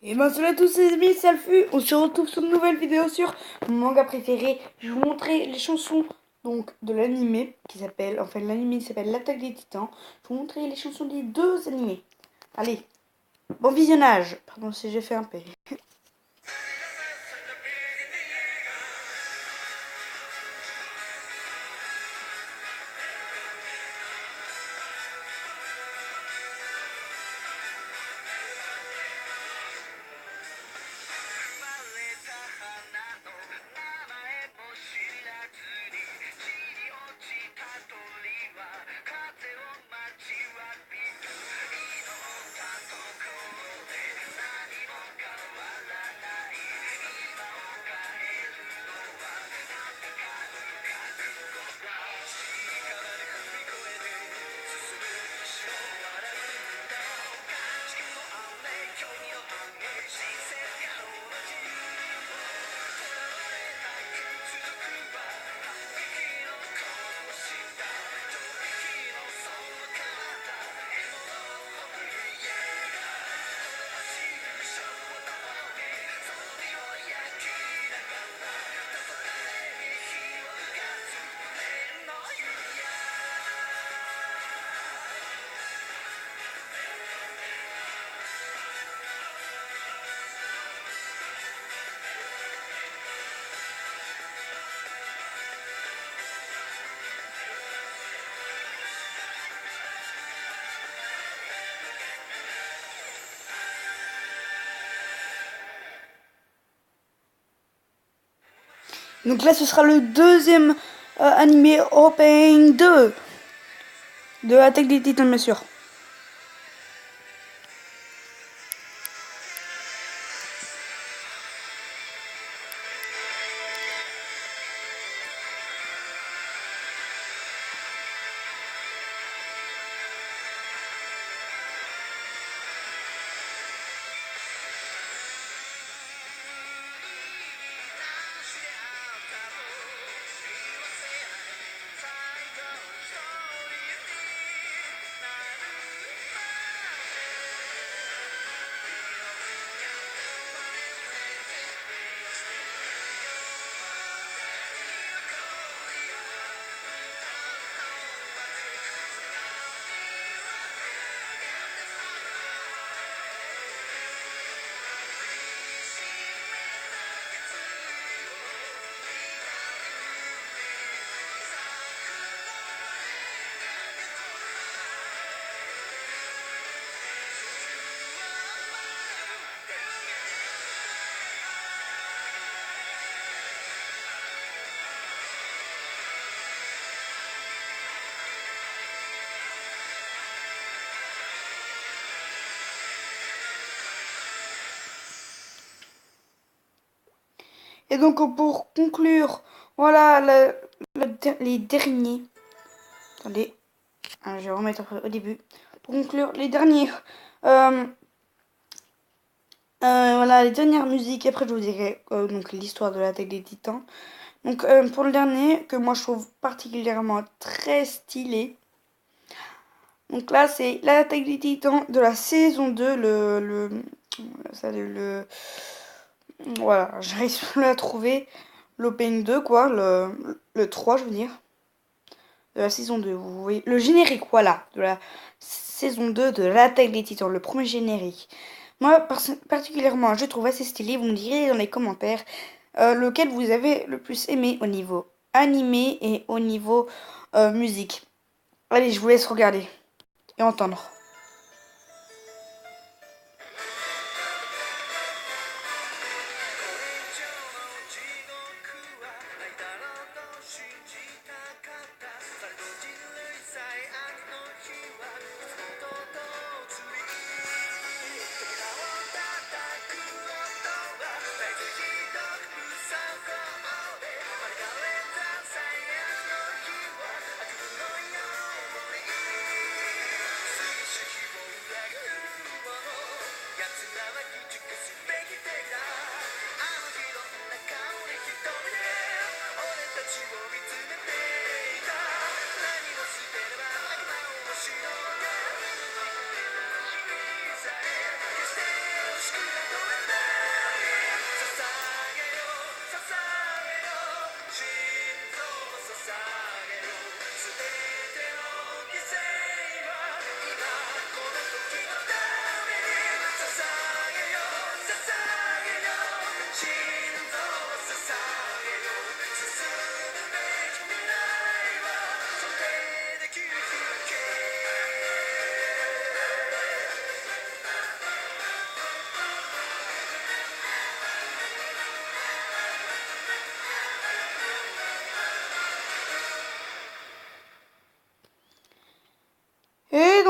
Et ben salut à tous les amis, c'est Alfu. On se retrouve sur une nouvelle vidéo sur mon manga préféré. Je vais vous montrer les chansons donc de l'animé qui s'appelle, enfin l'animé s'appelle L'Attaque des Titans. Je vais vous montrer les chansons des deux animés. Allez, bon visionnage. Pardon si j'ai fait un P. Donc là ce sera le deuxième animé Open 2 de Attaque des Titans bien sûr. Et donc pour conclure, voilà les derniers. Attendez, je vais remettre au début. Pour conclure, les derniers. euh, voilà, les dernières musiques. Après, je vous dirai donc l'histoire de l'attaque des Titans. Donc pour le dernier, que moi je trouve particulièrement très stylé. Donc là, c'est l'attaque des Titans de la saison 2, voilà, j'arrive plus à trouver l'Open 2, quoi, le 3, je veux dire, de la saison 2. Vous voyez, le générique, voilà, de la saison 2 de l'Attaque des Titans, le premier générique. Moi, particulièrement, je trouve assez stylé. Vous me direz dans les commentaires lequel vous avez le plus aimé au niveau animé et au niveau musique. Allez, je vous laisse regarder et entendre.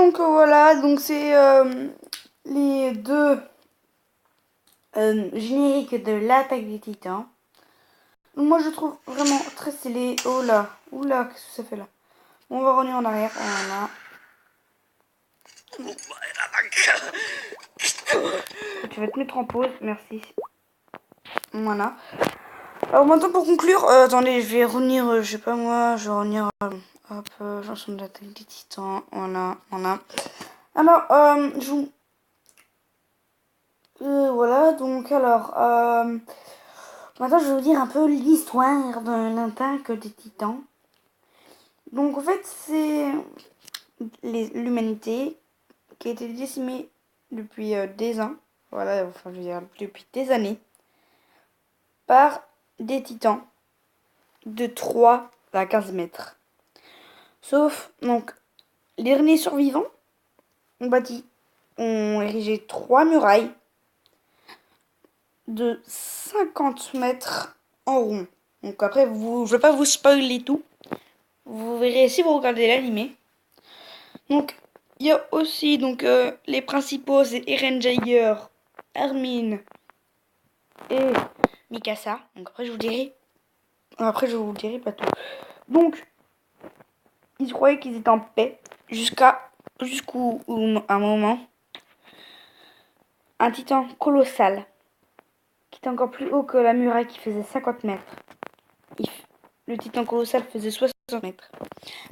donc voilà, donc c'est les deux génériques de l'attaque des Titans. Moi je trouve vraiment très stylé. Oh là, oula, qu'est-ce que ça fait là? On va revenir en arrière. Voilà. Tu vas te mettre en pause, merci. Voilà. Alors maintenant pour conclure, attendez, je vais revenir, je sais pas moi, je vais revenir, hop, chanson de l'attaque des Titans, voilà, voilà. Alors, je vous... voilà, donc alors, maintenant je vais vous dire un peu l'histoire de l'attaque des Titans. Donc en fait, c'est l'humanité qui a été décimée depuis des ans, voilà, enfin je veux dire depuis des années, par des titans de 3 à 15 mètres. Sauf, donc, les derniers survivants ont érigé 3 murailles de 50 mètres en rond. Donc après, je ne vais pas vous spoiler tout. Vous verrez si vous regardez l'animé. Donc, il y a aussi donc les principaux, c'est Eren Jaeger, Armin et Mikasa. Donc après, je vous dirai. Après, je vous dirai pas tout. Donc, ils croyaient qu'ils étaient en paix jusqu'où un moment, un titan colossal qui était encore plus haut que la muraille qui faisait 50 mètres. Le titan colossal faisait 60 mètres.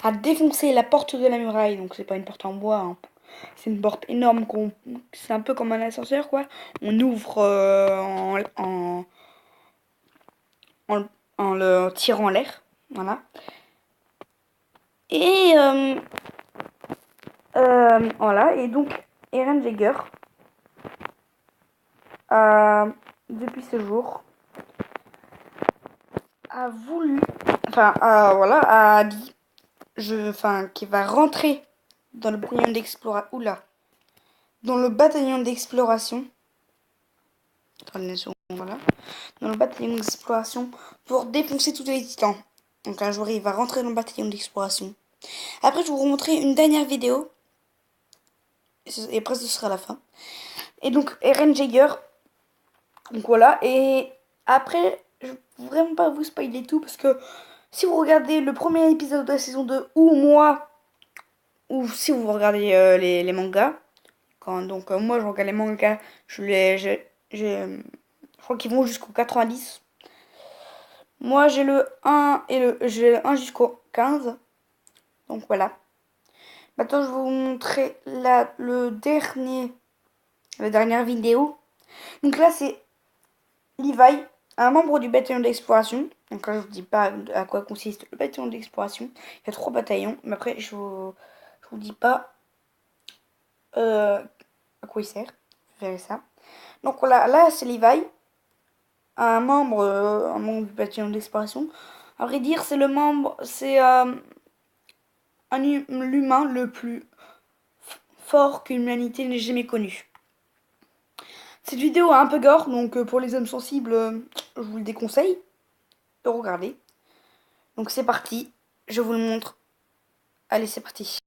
A défoncé la porte de la muraille, donc c'est pas une porte en bois, hein. C'est une porte énorme, c'est un peu comme un ascenseur quoi. On ouvre en, en le tirant l'air, voilà. Et voilà, et donc Eren Jaeger depuis ce jour a voulu, enfin voilà, a dit, qu'il va rentrer dans le bataillon d'exploration. Oula, dans le bataillon d'exploration. Attendez une seconde, voilà. Dans le bataillon d'exploration pour défoncer tous les titans. Donc un jour il va rentrer dans le bataillon d'exploration. Après je vais vous montrer une dernière vidéo. Et après ce sera la fin. Et donc Eren Jaeger. Donc voilà. Et après, je ne vais vraiment pas vous spoiler tout parce que si vous regardez le premier épisode de la saison 2 ou moi, ou si vous regardez les mangas, donc moi je regarde les mangas, je crois qu'ils vont jusqu'au 90. Moi j'ai le 1 et j'ai le 1 jusqu'au 15. Donc voilà. Maintenant je vais vous montrer la dernière vidéo. Donc là c'est Levi, un membre du bataillon d'exploration. Donc là je vous dis pas à quoi consiste le bataillon d'exploration. Il y a 3 bataillons, mais après je vous dis pas à quoi il sert. Vous verrez ça. Donc voilà, là c'est Levi, un membre du bataillon d'exploration. À vrai dire, c'est l'humain le plus fort que l'humanité n'ait jamais connu. Cette vidéo est un peu gore, donc pour les hommes sensibles, je vous le déconseille de regarder. Donc c'est parti, je vous le montre. Allez, c'est parti.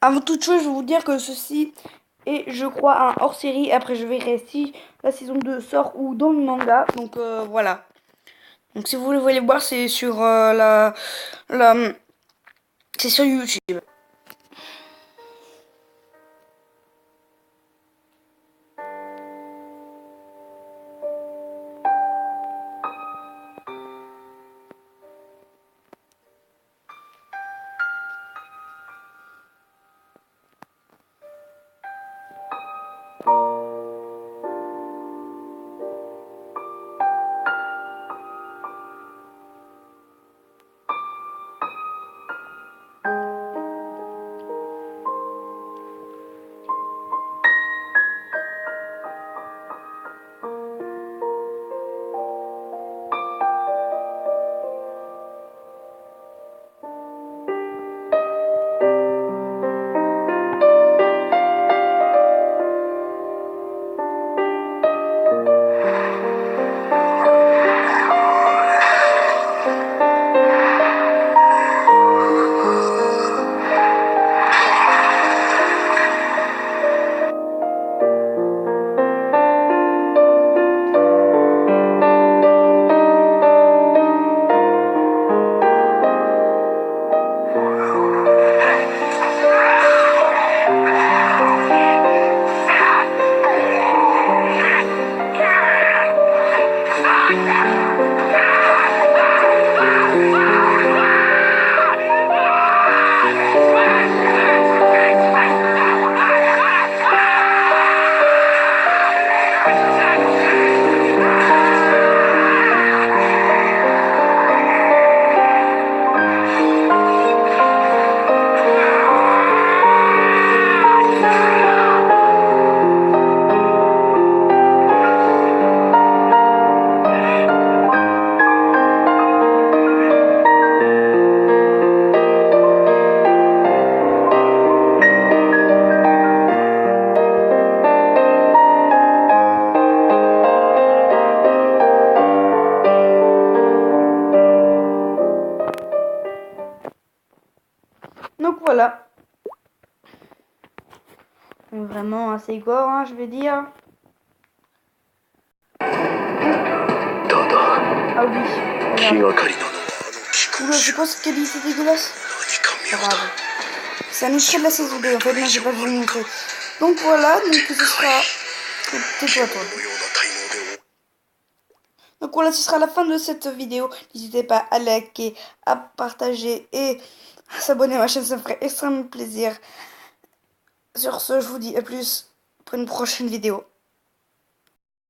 Avant toute chose, je vais vous dire que ceci est, je crois, un hors-série. Après, je verrai si la saison 2 sort ou dans le manga. Donc voilà. Donc si vous voulez voir, c'est sur la c'est sur YouTube. voilà. Vraiment assez gore, hein, je vais dire. Ah oui, regarde. Oula, c'est quoi cette qualité dégueulasse? Grave. C'est un extrait de la saison 2, en fait, non, j'ai pas vous montrer. Donc voilà, donc ce sera... Tais-toi, toi. Donc voilà, ce sera la fin de cette vidéo. N'hésitez pas à liker, à partager et à s'abonner à ma chaîne, ça me ferait extrêmement plaisir. Sur ce, je vous dis à plus pour une prochaine vidéo.